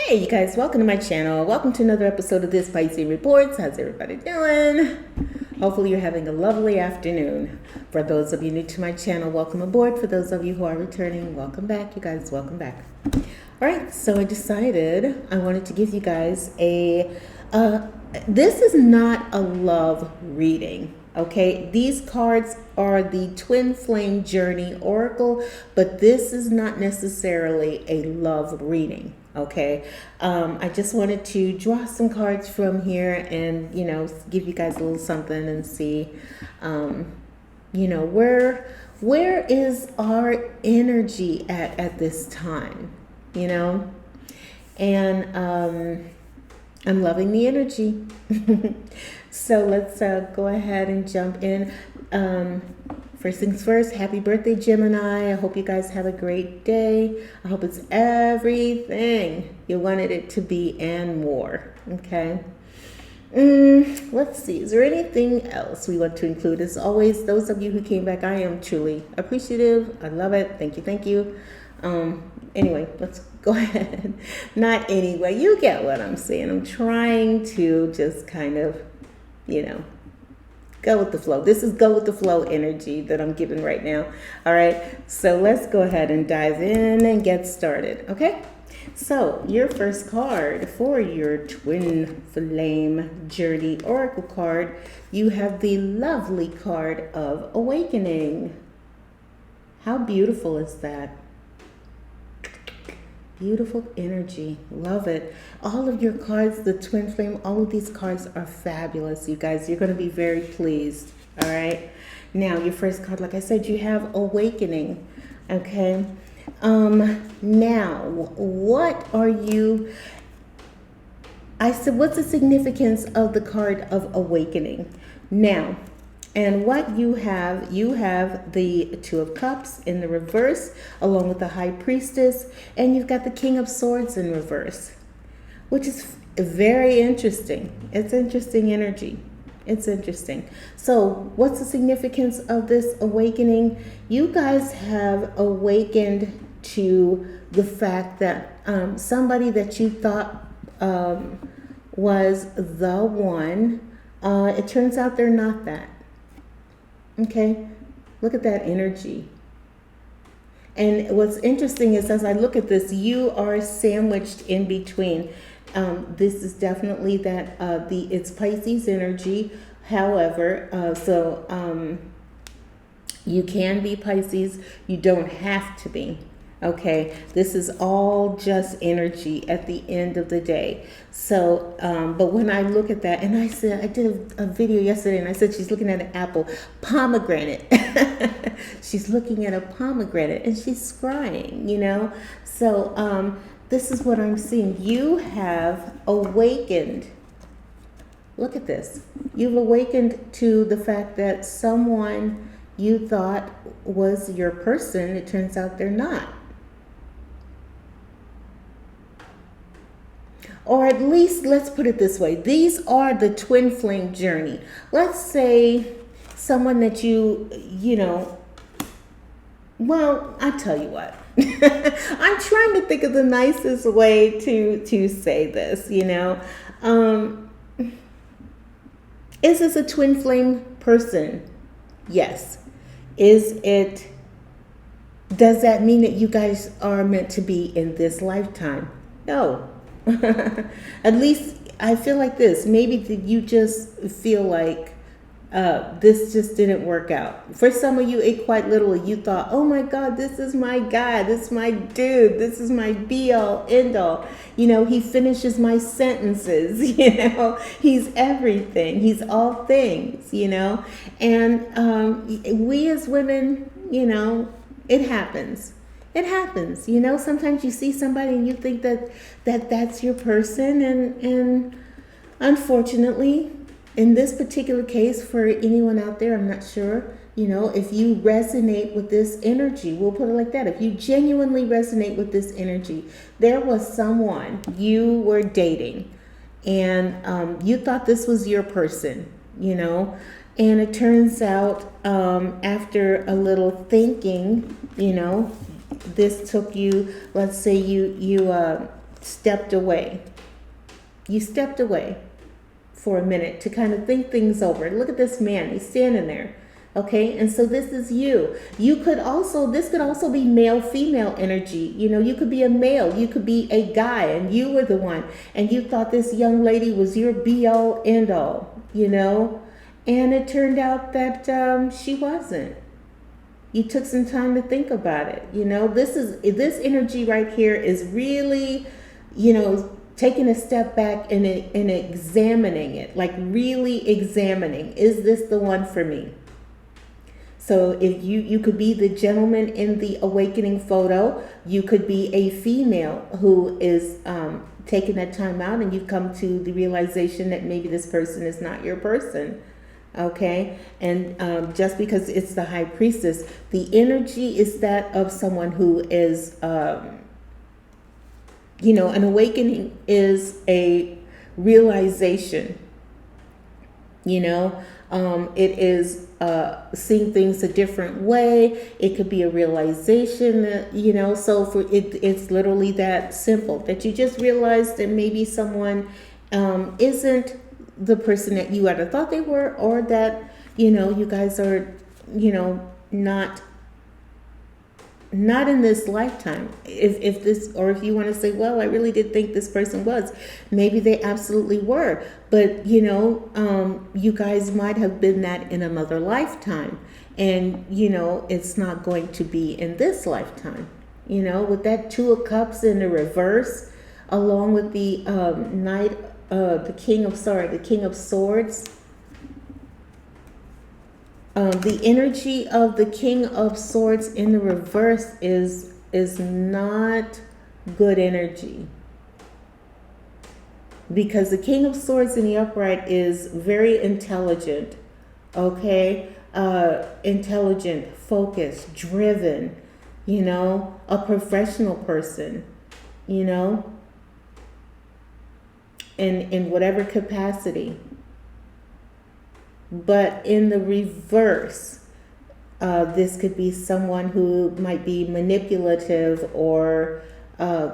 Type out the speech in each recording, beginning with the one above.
Hey, you guys, welcome to my channel. Welcome to another episode of this Piscean Reports. How's everybody doing? Hopefully you're having a lovely afternoon. For those of you new to my channel, welcome aboard. For those of you who are returning, welcome back. You guys, welcome back. All right, so I decided I wanted to give you guys this is not a love reading. Okay, these cards are the Twin Flame Journey Oracle, but this is not necessarily a love reading. Okay, I just wanted to draw some cards from here and, give you guys a little something and see, where is our energy at this time, and I'm loving the energy. So let's go ahead and jump in. First things first, happy birthday, Gemini. I hope you guys have a great day. I hope it's everything you wanted it to be and more. Okay. Let's see. Is there anything else we want to include? As always, those of you who came back, I am truly appreciative. I love it. Thank you. Thank you. Anyway, let's go ahead. Not anyway. You get what I'm saying. I'm trying to just kind of, go with the flow. This is go with the flow energy that I'm giving right now. All right. So let's go ahead and dive in and get started. Okay. So your first card for your Twin Flame Journey Oracle card, you have the lovely card of Awakening. How beautiful is that? Beautiful energy. Love it. All of your cards, the Twin Flame, all of these cards are fabulous, you guys. You're going to be very pleased. All right. Now, your first card, like I said, you have Awakening. Okay. Now, what are you... I said, what's the significance of the card of Awakening? Now, and what you have the Two of Cups in the reverse, along with the High Priestess, and you've got the King of Swords in reverse, which is very interesting. It's interesting energy. It's interesting. So what's the significance of this awakening? You guys have awakened to the fact that somebody that you thought was the one, it turns out they're not that. Okay, look at that energy. And what's interesting is, as I look at this, you are sandwiched in between. This is definitely that it's Pisces energy. However, you can be Pisces. You don't have to be. Okay, this is all just energy at the end of the day. So, but when I look at that, and I said, I did a video yesterday, and I said she's looking at an apple, pomegranate. She's looking at a pomegranate, and she's scrying, So, this is what I'm seeing. You have awakened. Look at this. You've awakened to the fact that someone you thought was your person, it turns out they're not. Or at least, let's put it this way. These are the Twin Flame Journey. Let's say someone that well, I tell you what. I'm trying to think of the nicest way to say this, Is this a Twin Flame person? Yes. Does that mean that you guys are meant to be in this lifetime? No. At least I feel like this. Maybe you just feel like this just didn't work out. For some of you, it quite literally, you thought, oh my God, this is my guy. This is my dude. This is my be all, end all. He finishes my sentences. He's everything. He's all things, And we as women, it happens. It happens, sometimes you see somebody and you think that's your person. And unfortunately, in this particular case, for anyone out there, I'm not sure, if you resonate with this energy, we'll put it like that. If you genuinely resonate with this energy, there was someone you were dating and you thought this was your person, and it turns out after a little thinking, this took you, let's say you stepped away. You stepped away for a minute to kind of think things over. Look at this man, he's standing there. Okay, and so this is you. This could also be male female energy. You could be a male, you could be a guy, and you were the one, and you thought this young lady was your be all end all, and it turned out that she wasn't. You took some time to think about it. This energy right here is really, taking a step back and examining it, like really examining, is this the one for me? So if you could be the gentleman in the awakening photo, you could be a female who is taking that time out, and you've come to the realization that maybe this person is not your person. Okay, and just because it's the high priestess, the energy is that of someone who is, an awakening is a realization. It is seeing things a different way. It could be a realization that, so it's literally that simple, that you just realize that maybe someone isn't the person that you either thought they were, or that, you guys are, not in this lifetime. If this, or if you want to say, well, I really did think this person was, maybe they absolutely were, but you guys might have been that in another lifetime, and it's not going to be in this lifetime. With that Two of Cups in the reverse, along with the the King of Swords. The energy of the King of Swords in the reverse is not good energy, because the King of Swords in the upright is very intelligent, okay? Intelligent, focused, driven, a professional person, in whatever capacity. But in the reverse, this could be someone who might be manipulative or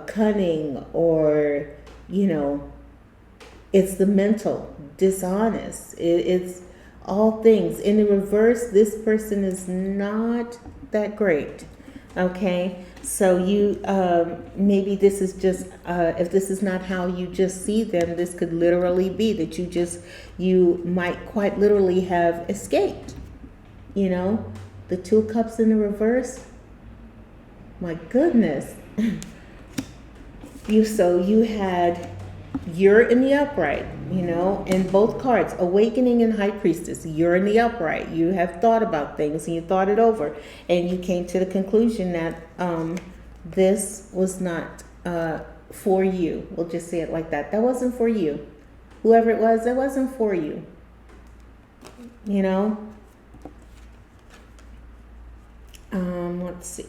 cunning, or, it's the mental, dishonest. It's all things. In the reverse, this person is not that great. Okay, so you maybe this is just if this is not how you just see them, this could literally be that you might quite literally have escaped. The Two of Cups in the reverse. My goodness, you're in the upright, in both cards, Awakening and High Priestess. You're in the upright. You have thought about things, and you thought it over, and you came to the conclusion that this was not for you. We'll just say it like that. That wasn't for you. Whoever it was, that wasn't for you. Let's see.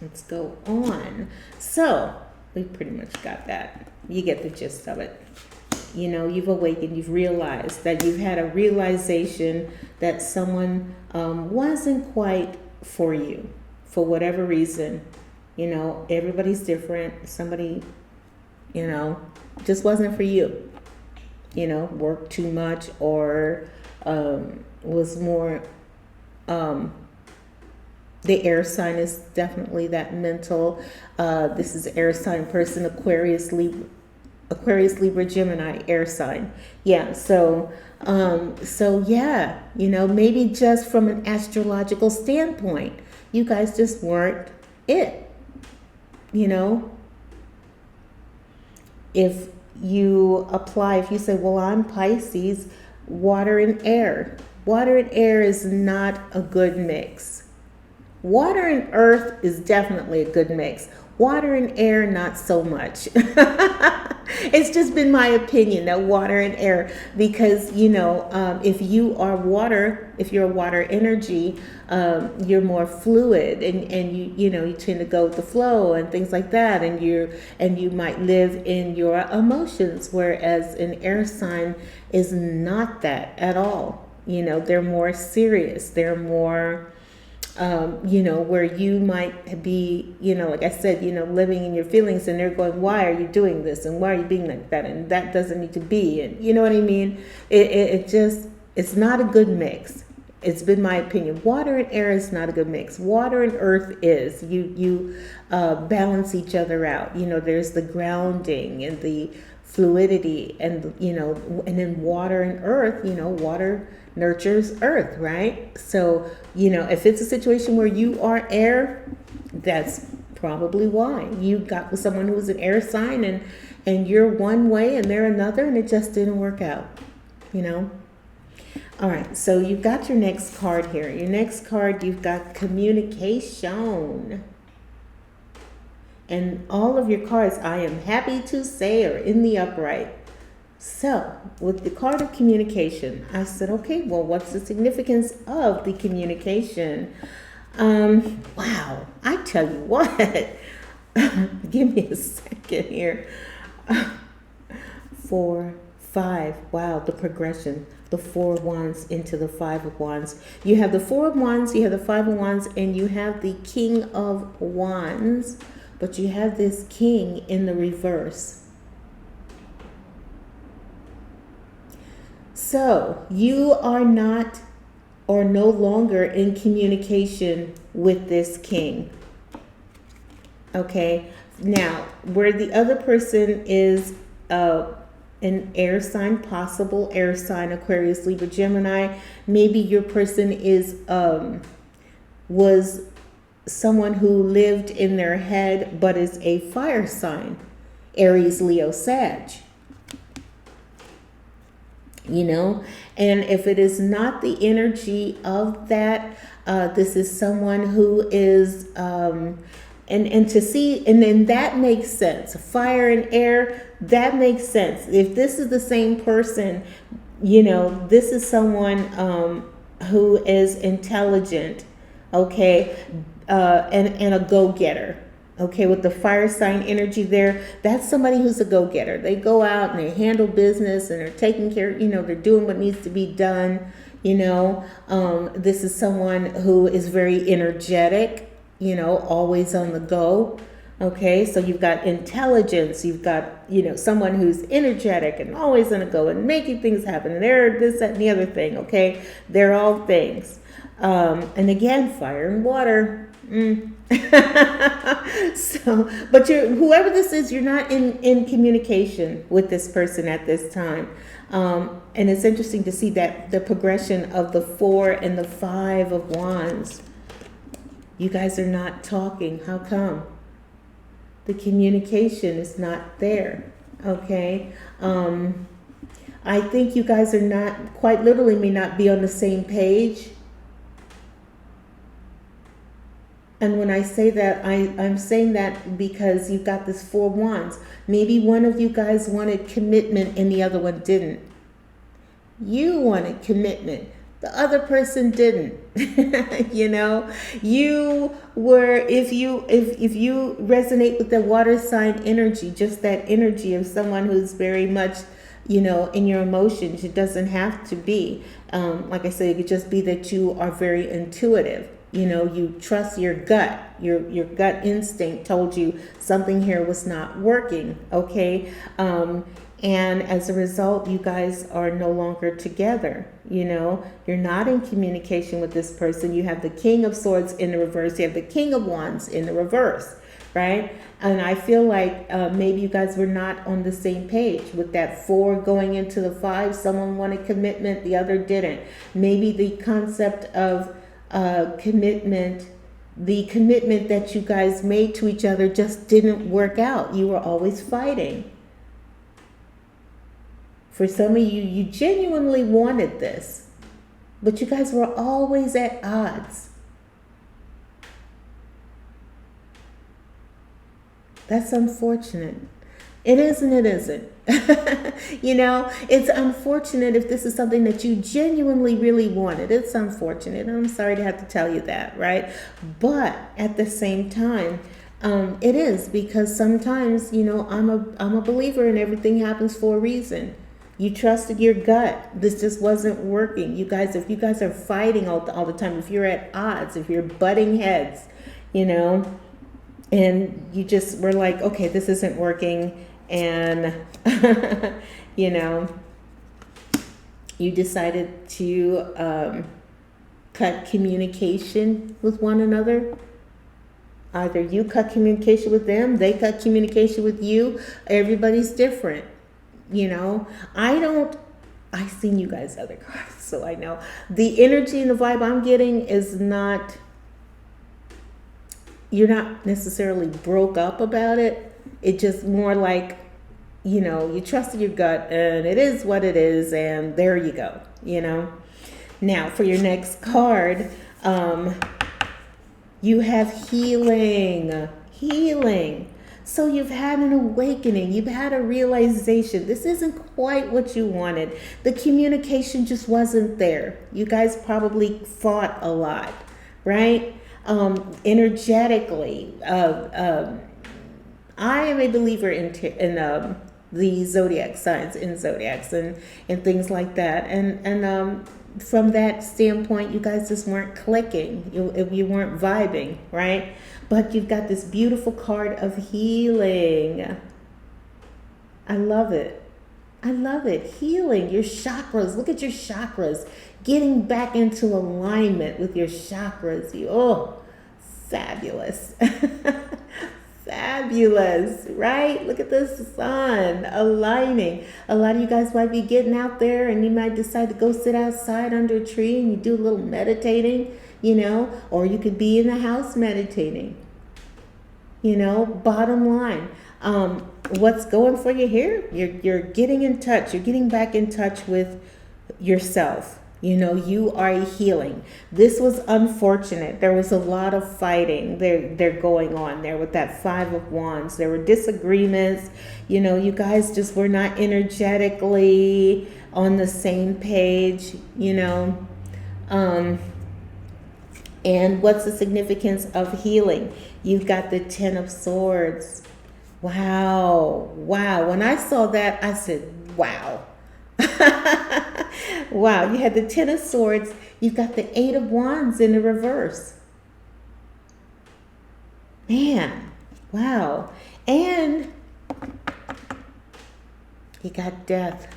Let's go on. So we pretty much got that. You get the gist of it. You've awakened, you've realized that you've had a realization that someone wasn't quite for you for whatever reason. Everybody's different. Somebody, just wasn't for you. Worked too much, or was more, the air sign is definitely that mental. This is air sign person, Aquarius, Libra, Gemini, air sign. Yeah. So yeah, maybe just from an astrological standpoint, you guys just weren't it. If you say, well, I'm Pisces, water and air. Water and air is not a good mix. Water and earth is definitely a good mix. Water and air, not so much. It's just been my opinion that water and air, because, if you're a water energy, you're more fluid, and you tend to go with the flow and things like that. And you might live in your emotions, whereas an air sign is not that at all. They're more serious. They're more, where you might be, like I said, living in your feelings, and they're going, why are you doing this? And why are you being like that? And that doesn't need to be. And you know what I mean? It's not a good mix. It's been my opinion. Water and air is not a good mix. Water and earth is. You balance each other out. There's the grounding and the fluidity, and and then water and earth. Water nurtures earth, right? So if it's a situation where you are air, that's probably why you got with someone who's an air sign, and you're one way and they're another, and it just didn't work out. All right, so you've got your next card here. Your next card, you've got communication. And all of your cards, I am happy to say, are in the upright. So, with the card of communication, I said, okay, well, what's the significance of the communication? Wow, I tell you what. Give me a second here. 4, 5. Wow, the progression. The 4 of Wands into the 5 of Wands. You have the 4 of Wands, you have the 5 of Wands, and you have the King of Wands, but you have this King in the reverse. So you are not, or no longer, in communication with this King. Okay, now where the other person is an air sign, possible air sign, Aquarius, Libra, Gemini. Maybe your person was someone who lived in their head, but is a fire sign, Aries, Leo, Sag. And if it is not the energy of that, this is someone who is and to see, and then that makes sense. Fire and air, that makes sense. If this is the same person, this is someone who is intelligent, okay, and a go-getter. Okay, with the fire sign energy there, that's somebody who's a go-getter. They go out and they handle business and they're taking care, they're doing what needs to be done. This is someone who is very energetic, always on the go. Okay, so you've got intelligence, you've got, someone who's energetic and always on the go and making things happen. And they're this, that, and the other thing, okay? They're all things. And again, fire and water. So, but whoever this is, you're not in communication with this person at this time. And it's interesting to see that the progression of the 4 and the 5 of Wands. You guys are not talking. How come? The communication is not there. Okay. I think you guys are not, quite literally, may not be on the same page. And when I say that, I'm saying that because you've got this 4 of Wands. Maybe one of you guys wanted commitment and the other one didn't. You wanted commitment. The other person didn't. You were, if you resonate with the water sign energy, just that energy of someone who's very much, in your emotions. It doesn't have to be. Like I said, it could just be that you are very intuitive. You trust your gut. Your gut instinct told you something here was not working. Okay. And as a result, you guys are no longer together. You're not in communication with this person. You have the King of Swords in the reverse. You have the King of Wands in the reverse, right? And I feel like maybe you guys were not on the same page with that 4 going into the 5. Someone wanted commitment, the other didn't. Maybe the concept of commitment, the commitment that you guys made to each other just didn't work out. You were always fighting. For some of you, you genuinely wanted this, but you guys were always at odds. That's unfortunate. It is and it isn't. It's unfortunate if this is something that you genuinely really wanted. It's unfortunate. I'm sorry to have to tell you that, right? But at the same time, it is, because sometimes, I'm a believer in everything happens for a reason. You trusted your gut. This just wasn't working. You guys, if you guys are fighting all the time, if you're at odds, if you're butting heads, you know, and you just were like, okay, this isn't working. And, you know, you decided to cut communication with one another. Either you cut communication with them, they cut communication with you. Everybody's different. You know, I've seen you guys other cards, so I know. The energy and the vibe I'm getting is not, you're not necessarily broke up about it. It's just more like, you know, you trusted your gut and it is what it is, and there you go, you know. Now, for your next card, you have healing. Healing. So you've had an awakening. You've had a realization. This isn't quite what you wanted. The communication just wasn't there. You guys probably fought a lot, right? Energetically. I am a believer in the zodiac signs, in zodiacs and things like that. And from that standpoint, you guys just weren't clicking. You weren't vibing, right? But you've got this beautiful card of healing. I love it. I love it. Healing your chakras. Look at your chakras. Getting back into alignment with your chakras. Fabulous. Fabulous, right? Look at the sun aligning. A lot of you guys might be getting out there and you might decide to go sit outside under a tree and you do a little meditating, you know, or you could be in the house meditating. You know, bottom line, what's going for you here? You're getting in touch. You're getting back in touch with yourself. You know, you are healing. This was unfortunate. There was a lot of fighting they're going on there with that Five of Wands. There were disagreements. You know, you guys just were not energetically on the same page, you know. And what's the significance of healing? You've got the Ten of Swords. Wow. Wow. When I saw that, I said, wow. Wow, you had the Ten of Swords. You've got the Eight of Wands in the reverse. Man, wow. And you got Death.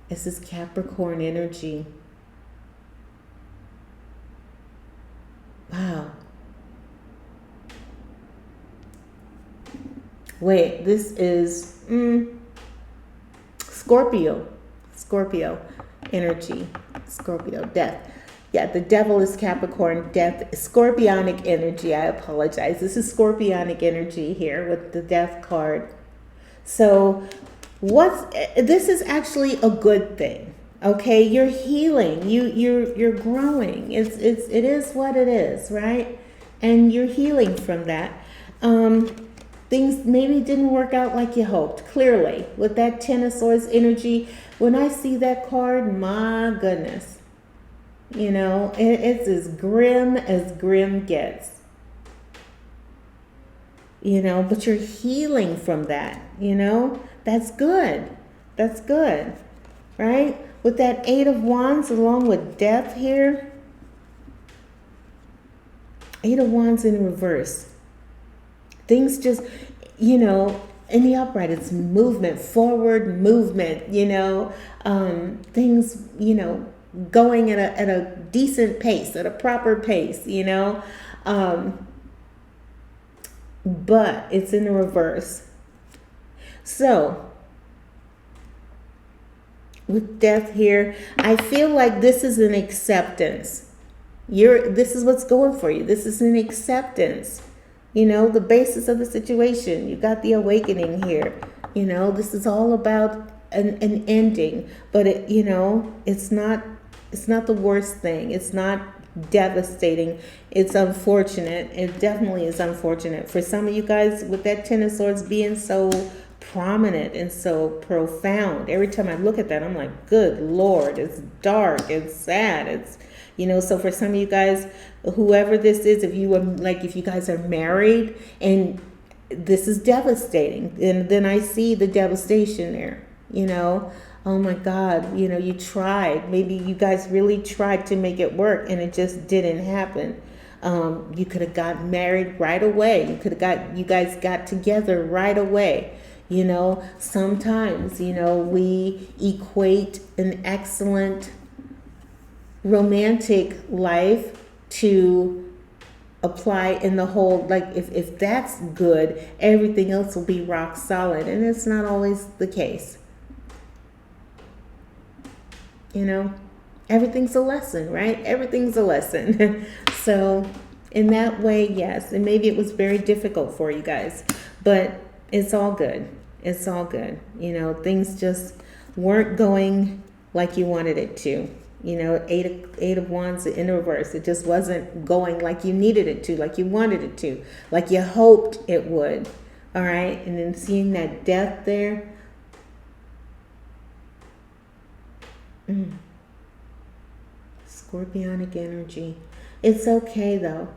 This is Capricorn energy. Wow. Wait, this is Scorpio energy. Scorpio, death. Yeah, the devil is Capricorn, death, scorpionic energy. I apologize. This is scorpionic energy here with the death card. So this is actually a good thing. Okay, you're healing. You're growing. It is what it is, right? And you're healing from that. Things maybe didn't work out like you hoped. Clearly, with that Ten of Swords energy, when I see that card, my goodness, you know, it's as grim gets. You know, but you're healing from that. You know, that's good. That's good, right? With that Eight of Wands along with Death here. Eight of Wands in reverse. Things just, you know, in the upright, it's movement, forward movement, you know, things, you know, going at a decent pace, at a proper pace, you know, but it's in the reverse. So with Death here, I feel like this is an acceptance. This is what's going for you. This is an acceptance. You know, the basis of the situation. You got the awakening here. You know, this is all about an ending, but it, you know, it's not the worst thing. It's not devastating. It's unfortunate. It definitely is unfortunate for some of you guys with that Ten of Swords being so prominent and so profound. Every time I look at that, I'm like, good Lord, it's dark, it's sad, it's, you know. So for some of you guys, whoever this is, if you guys are married and this is devastating. And then I see the devastation there, Oh my God, you tried. Maybe you guys really tried to make it work and it just didn't happen. You could have got married right away. You guys got together right away. Sometimes, we equate an excellent romantic life to apply in the whole, like if that's good, everything else will be rock solid. And it's not always the case. Everything's a lesson, right? Everything's a lesson. So in that way, yes. And maybe it was very difficult for you guys, but it's all good. It's all good. Things just weren't going like you wanted it to. Eight of Wands in reverse. It just wasn't going like you needed it to, like you wanted it to, like you hoped it would. All right. And then seeing that death there. Scorpionic energy. It's okay though.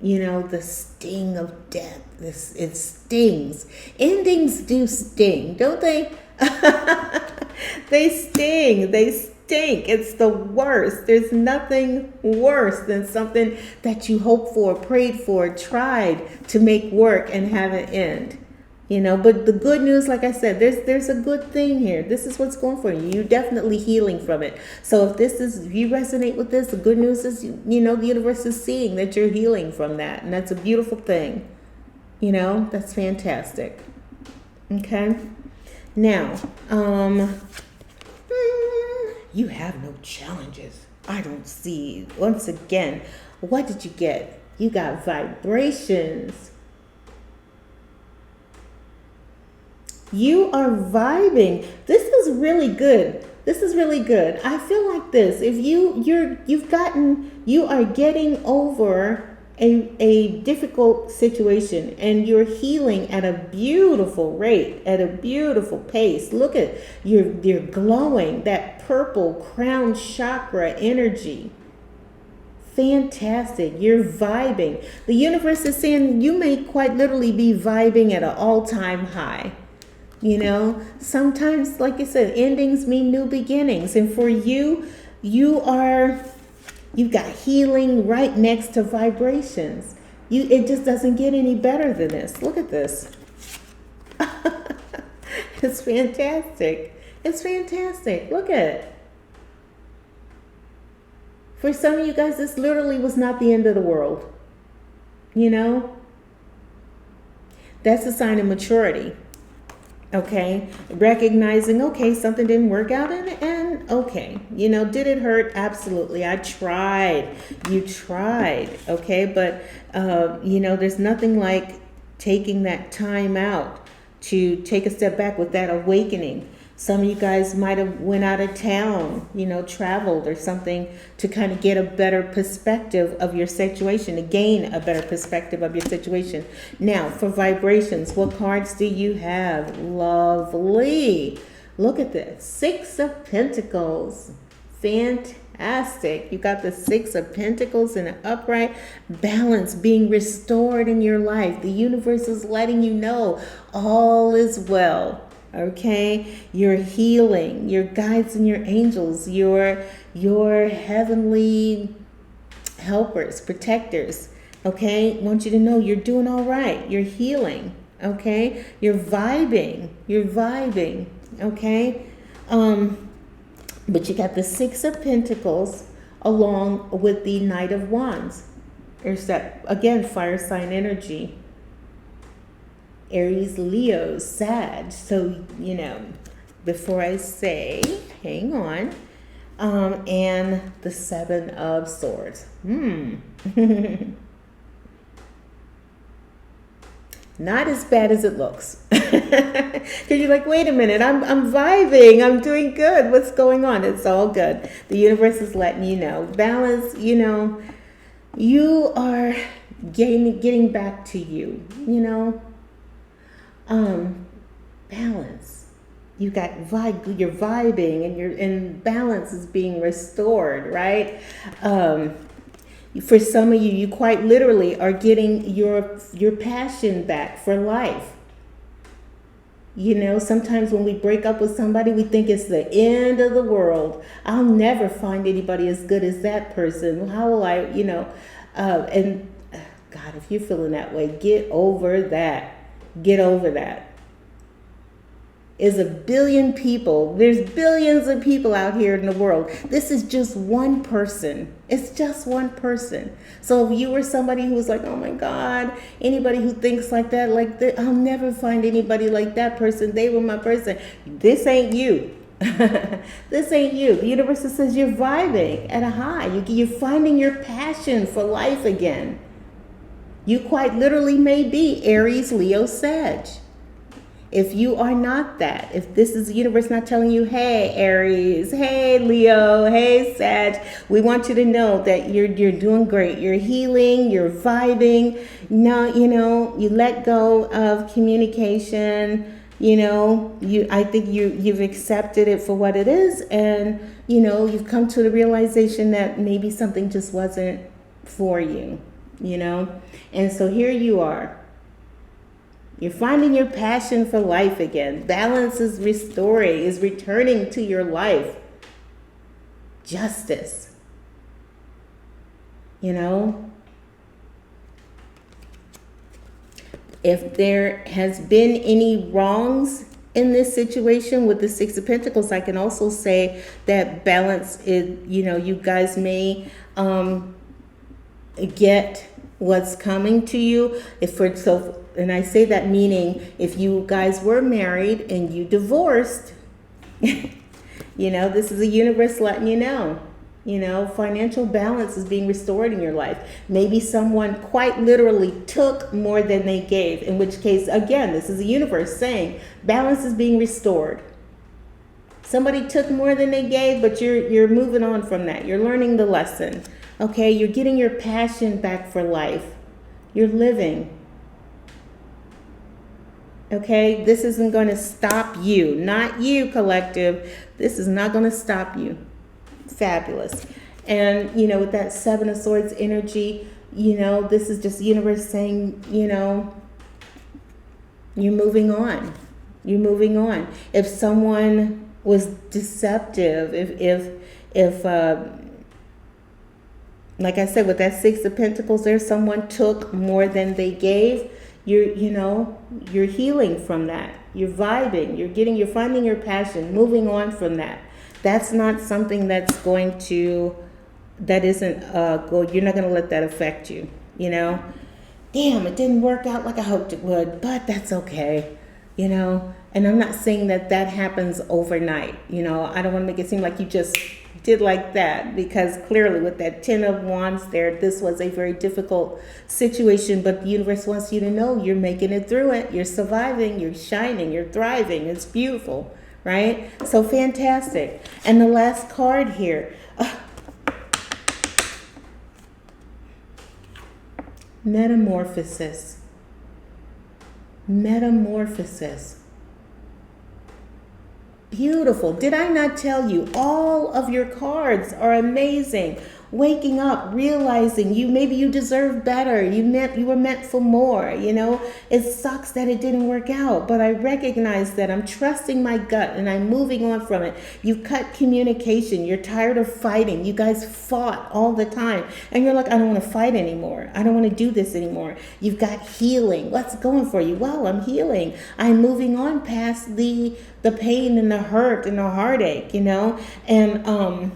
The sting of death. It stings. Endings do sting, don't they? They sting. They stink. It's the worst. There's nothing worse than something that you hoped for, prayed for, tried to make work and have an end. But the good news, like I said, there's a good thing here. This is what's going for you. You're definitely healing from it. So if you resonate with this, the good news is, the universe is seeing that you're healing from that. And that's a beautiful thing. That's fantastic. Okay. Now, you have no challenges. I don't see. Once again, what did you get? You got vibrations. You are vibing. This is really good. This is really good. I feel like this. If you are getting over a difficult situation and you're healing at a beautiful rate, at a beautiful pace. Look at you're glowing, that purple crown chakra energy. Fantastic. You're vibing. The universe is saying you may quite literally be vibing at an all-time high. Sometimes, like I said, endings mean new beginnings. And for you've got healing right next to vibrations. It just doesn't get any better than this. Look at this. It's fantastic. It's fantastic. Look at it. For some of you guys, this literally was not the end of the world. That's a sign of maturity. Okay, recognizing, okay, something didn't work out and okay, did it hurt? Absolutely. I tried. You tried. Okay. But, there's nothing like taking that time out to take a step back with that awakening. Some of you guys might have went out of town, traveled or something to kind of get a better perspective of your situation, to gain a better perspective of your situation. Now, for vibrations, what cards do you have? Lovely. Look at this. 6 of Pentacles. Fantastic. You got the 6 of Pentacles in an upright, balance being restored in your life. The universe is letting you know all is well. Okay, your healing, your guides and your angels, your heavenly helpers, protectors. Okay, I want you to know you're doing all right. You're healing. Okay, you're vibing. Okay, but you got the 6 of Pentacles along with the Knight of Wands. There's that again, fire sign energy. Aries, Leo, Sag. So, before I say, hang on, and the 7 of Swords. Not as bad as it looks. Because you're like, wait a minute, I'm vibing, I'm doing good. What's going on? It's all good. The universe is letting you know. Balance, you are getting back to you, balance. You got you're vibing and balance is being restored, right? For some of you, you quite literally are getting your passion back for life. You know, sometimes when we break up with somebody, we think it's the end of the world. I'll never find anybody as good as that person. How will I, and God, if you're feeling that way, get over that. Get over that. Is a billion people. There's billions of people out here in the world. This is just one person. It's just one person. So if you were somebody who was like, oh my God, anybody who thinks like that, I'll never find anybody like that person. They were my person. This ain't you. This ain't you. The universe says you're vibing at a high. You're finding your passion for life again. You quite literally may be Aries, Leo, Sag. If you are not that, if this is the universe not telling you, hey, Aries, hey, Leo, hey, Sag, we want you to know that you're doing great. You're healing, you're vibing. Now, you let go of communication. I think you've accepted it for what it is. And, you've come to the realization that maybe something just wasn't for you, And so here you are. You're finding your passion for life again. Balance is returning to your life. Justice. If there has been any wrongs in this situation with the Six of Pentacles, I can also say that balance is, you guys may get what's coming to you. And I say that meaning if you guys were married and you divorced, this is the universe letting you know. Financial balance is being restored in your life. Maybe someone quite literally took more than they gave, in which case, again, this is the universe saying balance is being restored. Somebody took more than they gave, but you're moving on from that. You're learning the lesson. Okay, you're getting your passion back for life. You're living. Okay, this isn't going to stop you. Not you, collective. This is not going to stop you. Fabulous. And, with that Seven of Swords energy, this is just the universe saying, you're moving on. You're moving on. If someone was deceptive, if like I said, with that Six of Pentacles there, someone took more than they gave, you're healing from that. You're vibing. You're finding your passion, moving on from that. That's not something that isn't you're not going to let that affect you, Damn, it didn't work out like I hoped it would, but that's okay, And I'm not saying that happens overnight, I don't want to make it seem like you just did like that, because clearly with that Ten of Wands there, this was a very difficult situation, but the universe wants you to know you're making it through it. You're surviving, you're shining, you're thriving. It's beautiful, right? So fantastic. And the last card here. Metamorphosis. Metamorphosis. Beautiful. Did I not tell you all of your cards are amazing? Waking up, realizing maybe you deserve better. You were meant for more. It sucks that it didn't work out, but I recognize that I'm trusting my gut and I'm moving on from it. You've cut communication. You're tired of fighting. You guys fought all the time, and you're like, I don't want to fight anymore. I don't want to do this anymore. You've got healing. What's going for you? Well, I'm healing. I'm moving on past the pain and the hurt and the heartache, and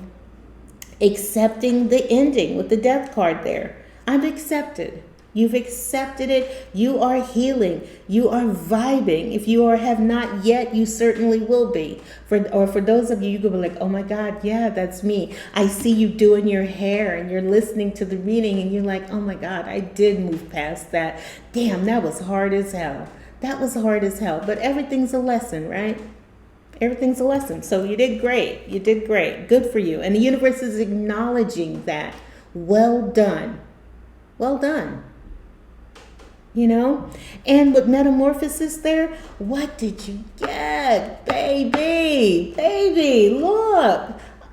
accepting the ending with the Death card there. I've accepted. You've accepted it. You are healing. You are vibing. If you have not yet, you certainly will be. For those of you, you could be like, oh my God, yeah, that's me. I see you doing your hair and you're listening to the reading and you're like, oh my God, I did move past that. Damn, that was hard as hell. That was hard as hell. But everything's a lesson, right? Everything's a lesson. So you did great. You did great. Good for you. And the universe is acknowledging that. Well done. Well done. And with metamorphosis there, what did you get? Baby, look.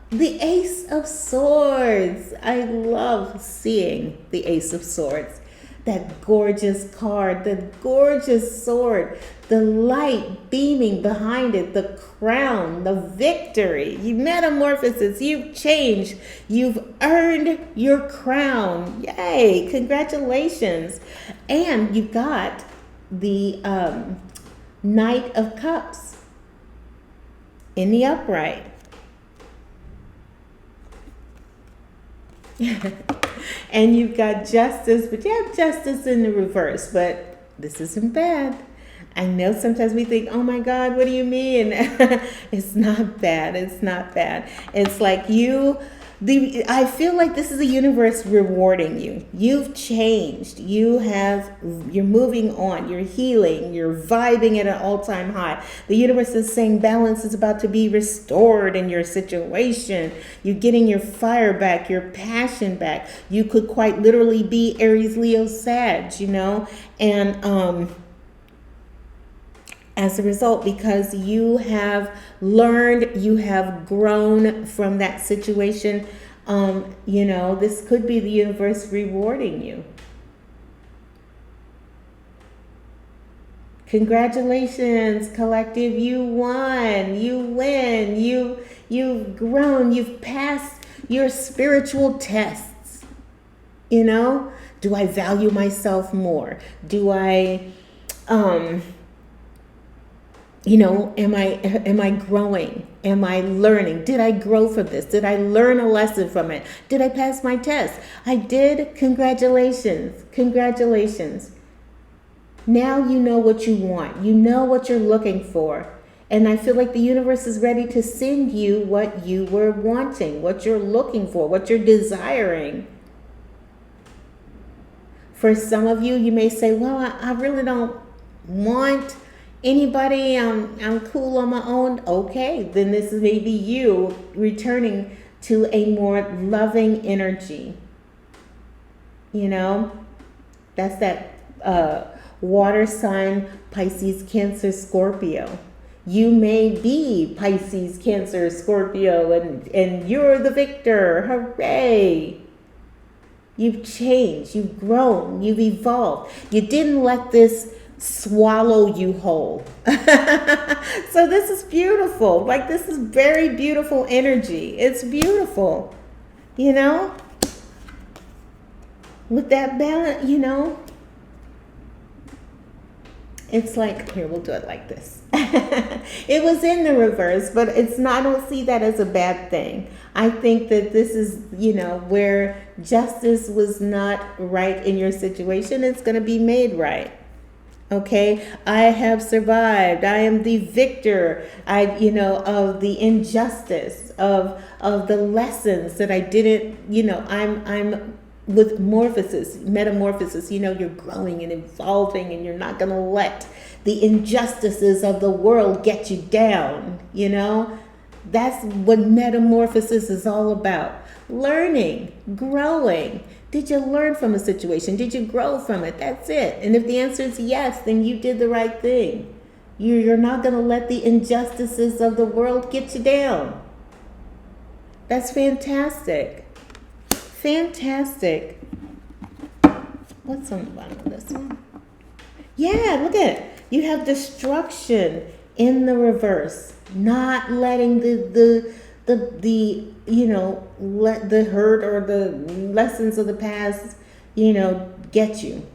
The Ace of Swords. I love seeing the Ace of Swords. That gorgeous card, the gorgeous sword, the light beaming behind it, the crown, the victory. You metamorphosis, you've changed, you've earned your crown. Yay, congratulations. And you got the Knight of Cups in the upright. And you've got Justice, but you have Justice in the reverse, but this isn't bad. I know sometimes we think, oh my God, what do you mean? It's not bad. It's not bad. It's like I feel like this is the universe rewarding you. You've changed. You're moving on. You're healing. You're vibing at an all-time high. The universe is saying balance is about to be restored in your situation. You're getting your fire back, your passion back. You could quite literally be Aries, Leo, Sag, and as a result, because you have learned, you have grown from that situation, this could be the universe rewarding you. Congratulations, collective, you won, you win, you've grown, you've passed your spiritual tests. Do I value myself more? Do I am I growing? Am I learning? Did I grow from this? Did I learn a lesson from it? Did I pass my test? I did. Congratulations. Congratulations. Now you know what you want. You know what you're looking for. And I feel like the universe is ready to send you what you were wanting, what you're looking for, what you're desiring. For some of you, you may say, well, I really don't want anybody, I'm cool on my own. Okay, then this is maybe you returning to a more loving energy. That's that water sign, Pisces, Cancer, Scorpio. You may be Pisces, Cancer, Scorpio, and you're the victor. Hooray! You've changed, you've grown, you've evolved. You didn't let this swallow you whole. So this is beautiful. Like, this is very beautiful energy. It's beautiful, with that balance, it's like, here, we'll do it like this. It was in the reverse, but I don't see that as a bad thing. I think that this is, where justice was not right in your situation, it's going to be made right. Okay, I have survived. I am the victor. Of the injustice, of the lessons that I didn't. I'm with metamorphosis. You're growing and evolving, and you're not gonna let the injustices of the world get you down. That's what metamorphosis is all about. Learning, growing. Did you learn from a situation? Did you grow from it? That's it. And if the answer is yes, then you did the right thing. You're not going to let the injustices of the world get you down. That's fantastic. Fantastic. What's on the bottom of this one? Yeah, look at it. You have destruction in the reverse. Not letting let the hurt or the lessons of the past, get you,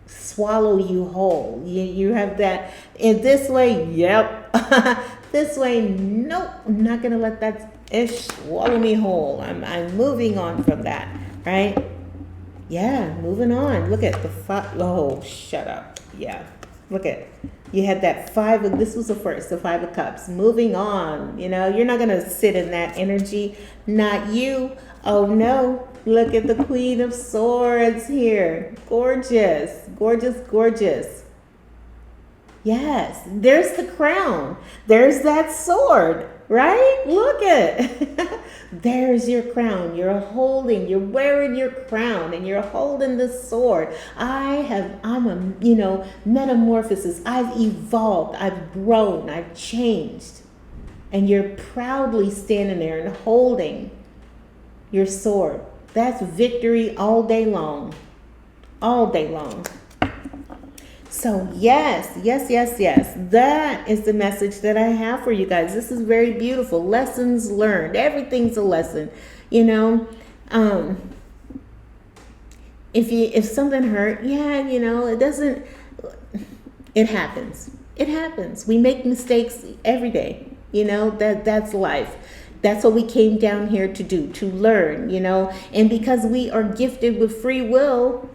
swallow you whole. You have that. In this way, yep. This way, nope. I'm not gonna let that swallow me whole. I'm moving on from that, right? Yeah, moving on. Look at the five. Oh, shut up. Yeah, look at. You had that this was the first, the 5 of Cups. Moving on, you're not going to sit in that energy. Not you. Oh, no. Look at the Queen of Swords here. Gorgeous, gorgeous, gorgeous. Yes, there's the crown. There's that sword, right? Look at it. There's your crown. You're wearing your crown and you're holding the sword. I'm a, metamorphosis. I've evolved. I've grown. I've changed. and you're proudly standing there and holding your sword. That's victory all day long. All day long. So yes, yes, yes, yes. That is the message that I have for you guys. This is very beautiful. Lessons learned. Everything's a lesson. You know, if something hurt, yeah, you know, it happens. It happens. We make mistakes every day. You know, that's life. That's what we came down here to do, to learn, you know. And because we are gifted with free will,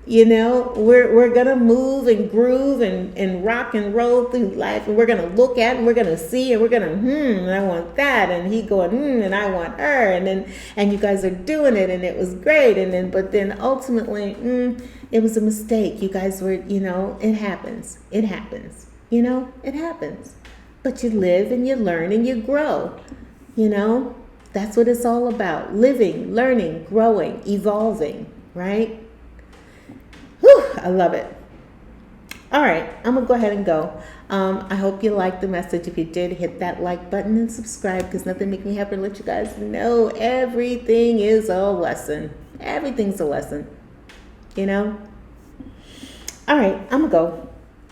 you know, we're gonna move and groove and rock and roll through life, and we're gonna look at and we're gonna see and we're gonna and I want that, and he going and I want her, and you guys are doing it and it was great, but then ultimately it was a mistake. You guys were, you know, it happens, you know, it happens, but you live and you learn and you grow, you know. That's what it's all about: living, learning, growing, evolving, right? Whew, I love it. All right, I'm going to go ahead and go. I hope you liked the message. If you did, hit that like button and subscribe, because nothing makes me happy to let you guys know everything is a lesson. Everything's a lesson, you know? All right, I'm going to go.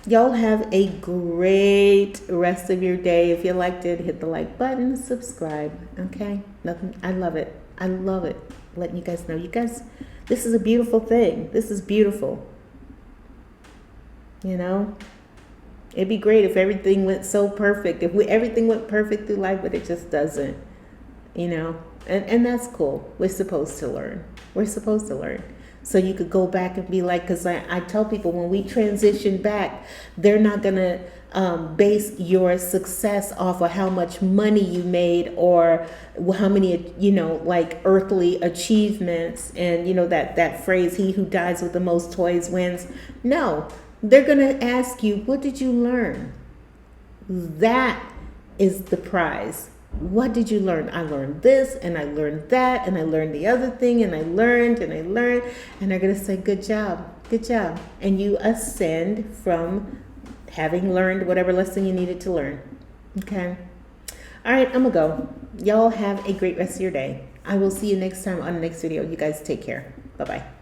Y'all have a great rest of your day. If you liked it, hit the like button, subscribe, okay? Nothing. I love it. I love it. Letting you guys know. You guys, this is a beautiful thing. This is beautiful. You know, it'd be great if everything went so perfect. If everything went perfect through life, but it just doesn't. You know, and that's cool. We're supposed to learn. We're supposed to learn. So you could go back and be like, because I tell people when we transition back, they're not going to base your success off of how much money you made or how many, you know, like earthly achievements. And, you know, that phrase, he who dies with the most toys wins. No, they're going to ask you, what did you learn? That is the prize. What did you learn? I learned this, and I learned that, and I learned the other thing, and I learned, and they're going to say, good job, good job. And you ascend from having learned whatever lesson you needed to learn. Okay? All right, I'm going to go. Y'all have a great rest of your day. I will see you next time on the next video. You guys take care. Bye-bye.